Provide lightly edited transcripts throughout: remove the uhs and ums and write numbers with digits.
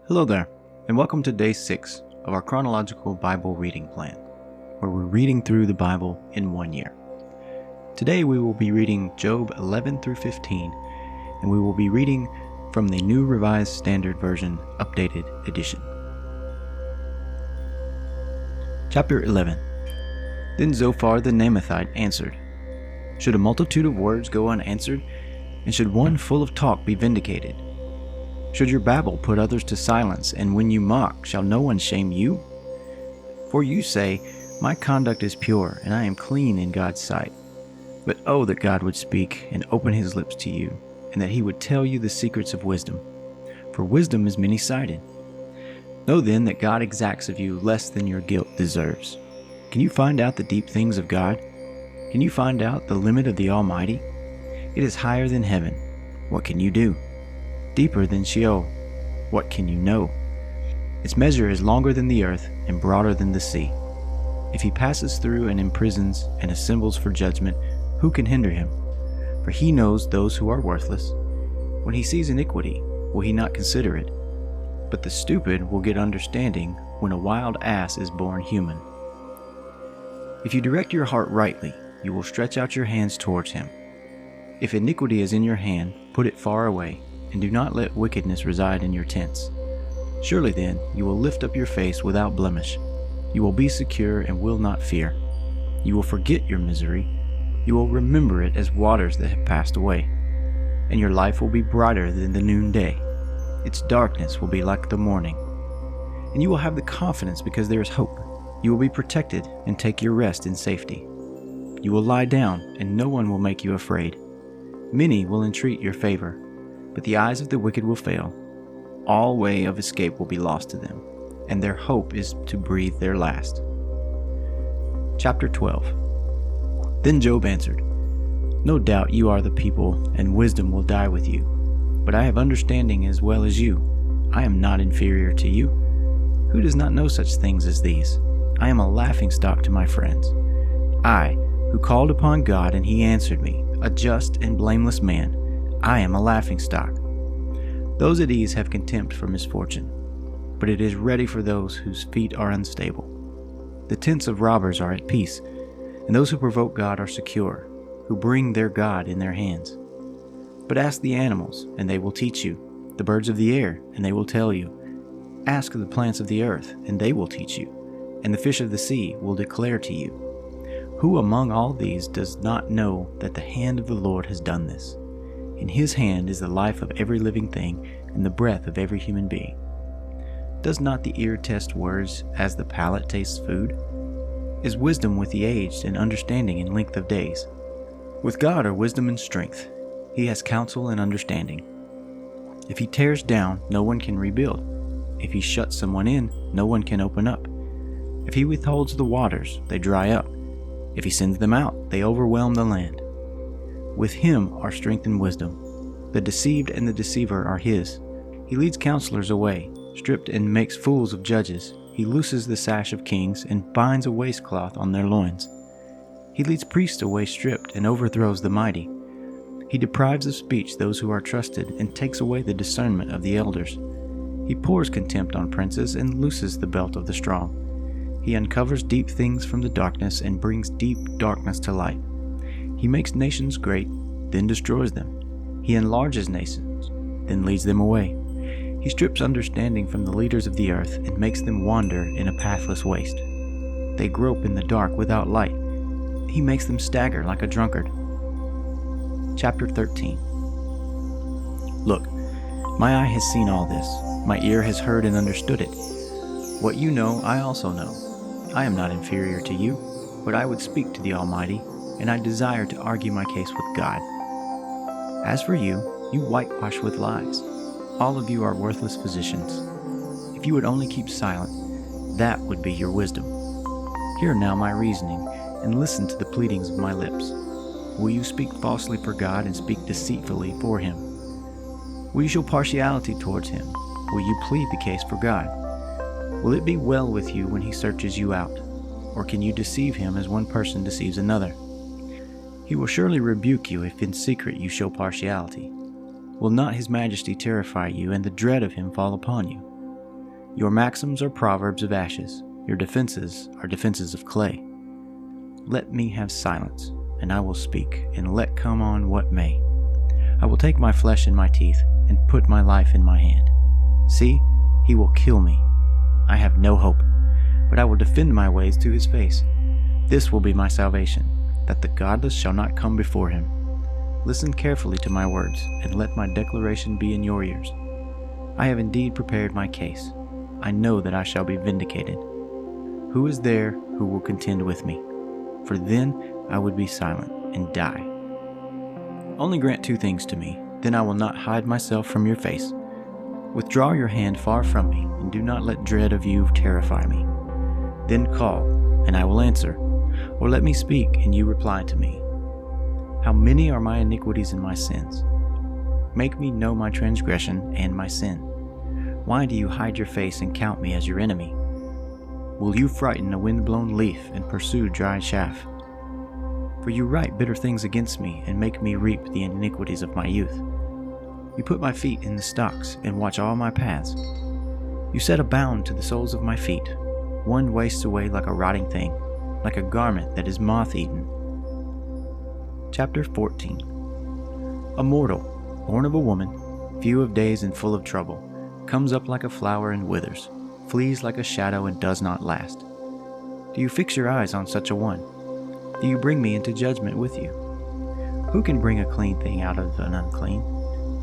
Hello there, and welcome to Day 6 of our chronological Bible reading plan, where we're reading through the Bible in 1 year. Today we will be reading Job 11 through 15, and we will be reading from the New Revised Standard Version Updated Edition. Chapter 11. Then Zophar the Naamathite answered, Should a multitude of words go unanswered, and should one full of talk be vindicated? Should your babble put others to silence, and when you mock, shall no one shame you? For you say, My conduct is pure, and I am clean in God's sight. But oh, that God would speak and open his lips to you, and that he would tell you the secrets of wisdom. For wisdom is many-sided. Know then that God exacts of you less than your guilt deserves. Can you find out the deep things of God? Can you find out the limit of the Almighty? It is higher than heaven. What can you do? Deeper than Sheol. What can you know? Its measure is longer than the earth and broader than the sea. If he passes through and imprisons and assembles for judgment, who can hinder him? For he knows those who are worthless. When he sees iniquity, will he not consider it? But the stupid will get understanding when a wild ass is born human. If you direct your heart rightly, you will stretch out your hands towards him. If iniquity is in your hand, put it far away, and do not let wickedness reside in your tents. Surely then you will lift up your face without blemish. You will be secure and will not fear. You will forget your misery. You will remember it as waters that have passed away. And your life will be brighter than the noonday. Its darkness will be like the morning. And you will have the confidence because there is hope. You will be protected and take your rest in safety. You will lie down and no one will make you afraid. Many will entreat your favor, but the eyes of the wicked will fail. All way of escape will be lost to them, and their hope is to breathe their last. Chapter 12. Then Job answered, No doubt you are the people, and wisdom will die with you. But I have understanding as well as you. I am not inferior to you. Who does not know such things as these? I am a laughingstock to my friends. I, who called upon God, and he answered me, a just and blameless man. I am a laughingstock. Those at ease have contempt for misfortune, but it is ready for those whose feet are unstable. The tents of robbers are at peace, and those who provoke God are secure, who bring their God in their hands. But ask the animals, and they will teach you, the birds of the air, and they will tell you. Ask the plants of the earth, and they will teach you, and the fish of the sea will declare to you. Who among all these does not know that the hand of the Lord has done this? In his hand is the life of every living thing and the breath of every human being. Does not the ear test words as the palate tastes food? Is wisdom with the aged and understanding in length of days? With God are wisdom and strength. He has counsel and understanding. If he tears down, no one can rebuild. If he shuts someone in, no one can open up. If he withholds the waters, they dry up. If he sends them out, they overwhelm the land. With him are strength and wisdom. The deceived and the deceiver are his. He leads counselors away, stripped and makes fools of judges. He looses the sash of kings and binds a waistcloth on their loins. He leads priests away stripped and overthrows the mighty. He deprives of speech those who are trusted and takes away the discernment of the elders. He pours contempt on princes and looses the belt of the strong. He uncovers deep things from the darkness and brings deep darkness to light. He makes nations great, then destroys them. He enlarges nations, then leads them away. He strips understanding from the leaders of the earth and makes them wander in a pathless waste. They grope in the dark without light. He makes them stagger like a drunkard. Chapter 13. Look, my eye has seen all this. My ear has heard and understood it. What you know, I also know. I am not inferior to you, but I would speak to the Almighty, and I desire to argue my case with God. As for you, you whitewash with lies. All of you are worthless physicians. If you would only keep silent, that would be your wisdom. Hear now my reasoning, and listen to the pleadings of my lips. Will you speak falsely for God and speak deceitfully for him? Will you show partiality towards him? Will you plead the case for God? Will it be well with you when he searches you out? Or can you deceive him as one person deceives another? He will surely rebuke you if in secret you show partiality. Will not his majesty terrify you and the dread of him fall upon you? Your maxims are proverbs of ashes. Your defenses are defenses of clay. Let me have silence, and I will speak, and let come on what may. I will take my flesh in my teeth, and put my life in my hand. See, he will kill me. I have no hope, but I will defend my ways to his face. This will be my salvation, that the godless shall not come before him. Listen carefully to my words, and let my declaration be in your ears. I have indeed prepared my case. I know that I shall be vindicated. Who is there who will contend with me? For then I would be silent and die. Only grant 2 things to me, then I will not hide myself from your face. Withdraw your hand far from me, and do not let dread of you terrify me. Then call, and I will answer, or let me speak, and you reply to me. How many are my iniquities and my sins? Make me know my transgression and my sin. Why do you hide your face and count me as your enemy? Will you frighten a wind-blown leaf and pursue dry chaff? For you write bitter things against me and make me reap the iniquities of my youth. You put my feet in the stocks and watch all my paths. You set a bound to the soles of my feet. One wastes away like a rotting thing, like a garment that is moth-eaten. Chapter 14. A mortal, born of a woman, few of days and full of trouble, comes up like a flower and withers, flees like a shadow and does not last. Do you fix your eyes on such a one? Do you bring me into judgment with you? Who can bring a clean thing out of an unclean?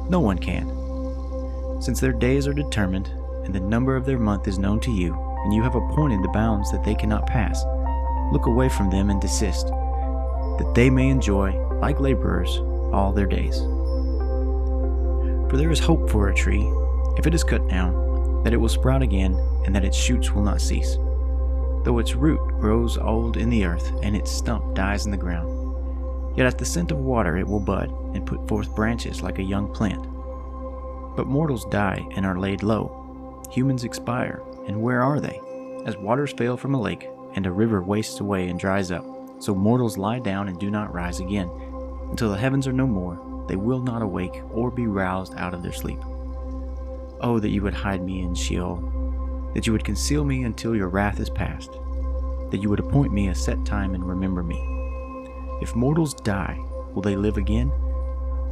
No one can. Since their days are determined, and the number of their month is known to you, and you have appointed the bounds that they cannot pass, look away from them and desist, that they may enjoy, like laborers, all their days. For there is hope for a tree, if it is cut down, that it will sprout again, and that its shoots will not cease. Though its root grows old in the earth, and its stump dies in the ground, yet at the scent of water it will bud, and put forth branches like a young plant. But mortals die and are laid low. Humans expire, and where are they? As waters fail from a lake, and a river wastes away and dries up, so mortals lie down and do not rise again. Until the heavens are no more, they will not awake or be roused out of their sleep. Oh, that you would hide me in Sheol, that you would conceal me until your wrath is past, that you would appoint me a set time and remember me. If mortals die, will they live again?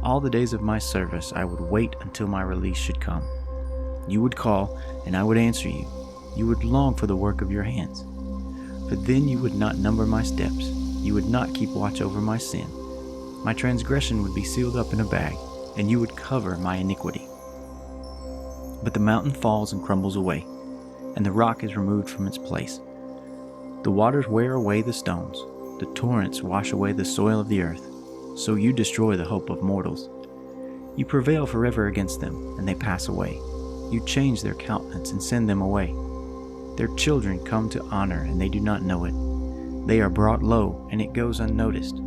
All the days of my service I would wait until my release should come. You would call, and I would answer you. You would long for the work of your hands. For then you would not number my steps. You would not keep watch over my sin. My transgression would be sealed up in a bag, and you would cover my iniquity. But the mountain falls and crumbles away, and the rock is removed from its place. The waters wear away the stones. The torrents wash away the soil of the earth. So you destroy the hope of mortals. You prevail forever against them, and they pass away. You change their countenance and send them away. Their children come to honor, and they do not know it. They are brought low, and it goes unnoticed.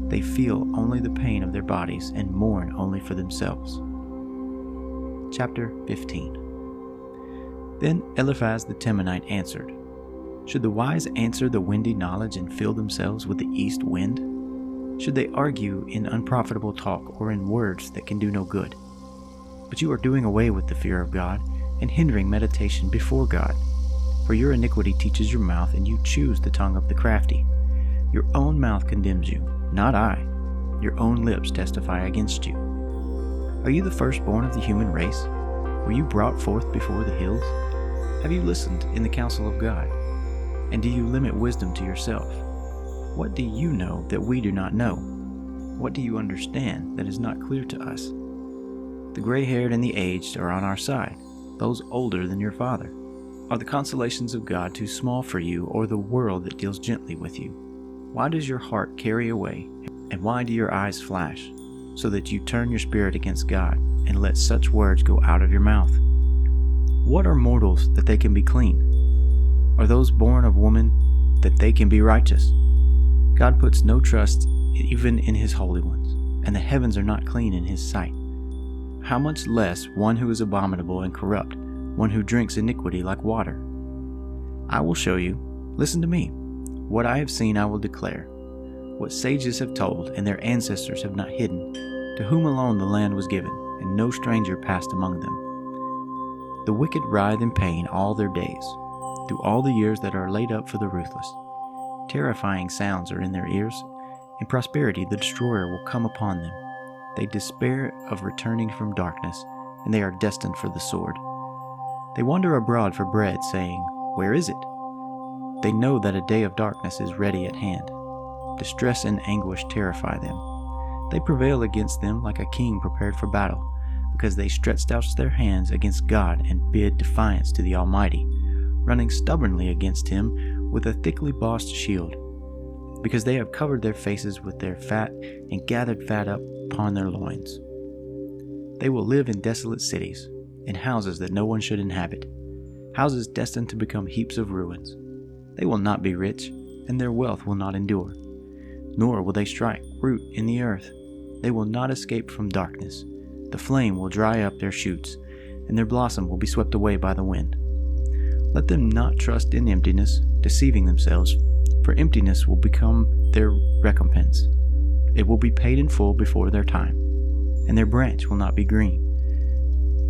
They feel only the pain of their bodies and mourn only for themselves. Chapter 15. Then Eliphaz the Temanite answered, Should the wise answer the windy knowledge and fill themselves with the east wind? Should they argue in unprofitable talk or in words that can do no good? But you are doing away with the fear of God and hindering meditation before God. For your iniquity teaches your mouth, and you choose the tongue of the crafty. Your own mouth condemns you, not I. Your own lips testify against you. Are you the firstborn of the human race? Were you brought forth before the hills? Have you listened in the counsel of God? And do you limit wisdom to yourself? What do you know that we do not know? What do you understand that is not clear to us? The gray-haired and the aged are on our side, those older than your father. Are the consolations of God too small for you, or the world that deals gently with you? Why does your heart carry away, and why do your eyes flash, so that you turn your spirit against God, and let such words go out of your mouth? What are mortals that they can be clean? Are those born of woman that they can be righteous? God puts no trust even in his holy ones, and the heavens are not clean in his sight. How much less one who is abominable and corrupt, one who drinks iniquity like water? I will show you, listen to me. What I have seen I will declare. What sages have told, and their ancestors have not hidden, to whom alone the land was given, and no stranger passed among them. The wicked writhe in pain all their days, through all the years that are laid up for the ruthless. Terrifying sounds are in their ears. In prosperity the destroyer will come upon them. They despair of returning from darkness, and they are destined for the sword. They wander abroad for bread, saying, "Where is it?" They know that a day of darkness is ready at hand. Distress and anguish terrify them. They prevail against them like a king prepared for battle, because they stretched out their hands against God and bid defiance to the Almighty, running stubbornly against him with a thickly bossed shield, because they have covered their faces with their fat and gathered fat up upon their loins. They will live in desolate cities, in houses that no one should inhabit, houses destined to become heaps of ruins. They will not be rich, and their wealth will not endure, nor will they strike root in the earth. They will not escape from darkness. The flame will dry up their shoots, and their blossom will be swept away by the wind. Let them not trust in emptiness, deceiving themselves, for emptiness will become their recompense. It will be paid in full before their time, and their branch will not be green.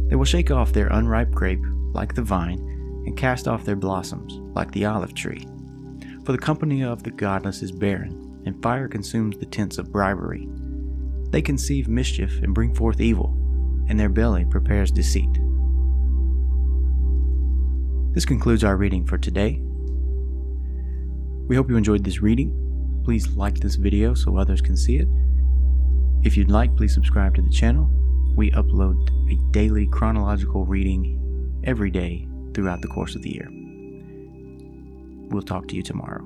They will shake off their unripe grape like the vine, and cast off their blossoms like the olive tree. For the company of the godless is barren, and fire consumes the tents of bribery. They conceive mischief and bring forth evil, and their belly prepares deceit. This concludes our reading for today. We hope you enjoyed this reading. Please like this video so others can see it. If you'd like, please subscribe to the channel. We upload a daily chronological reading every day throughout the course of the year. We'll talk to you tomorrow.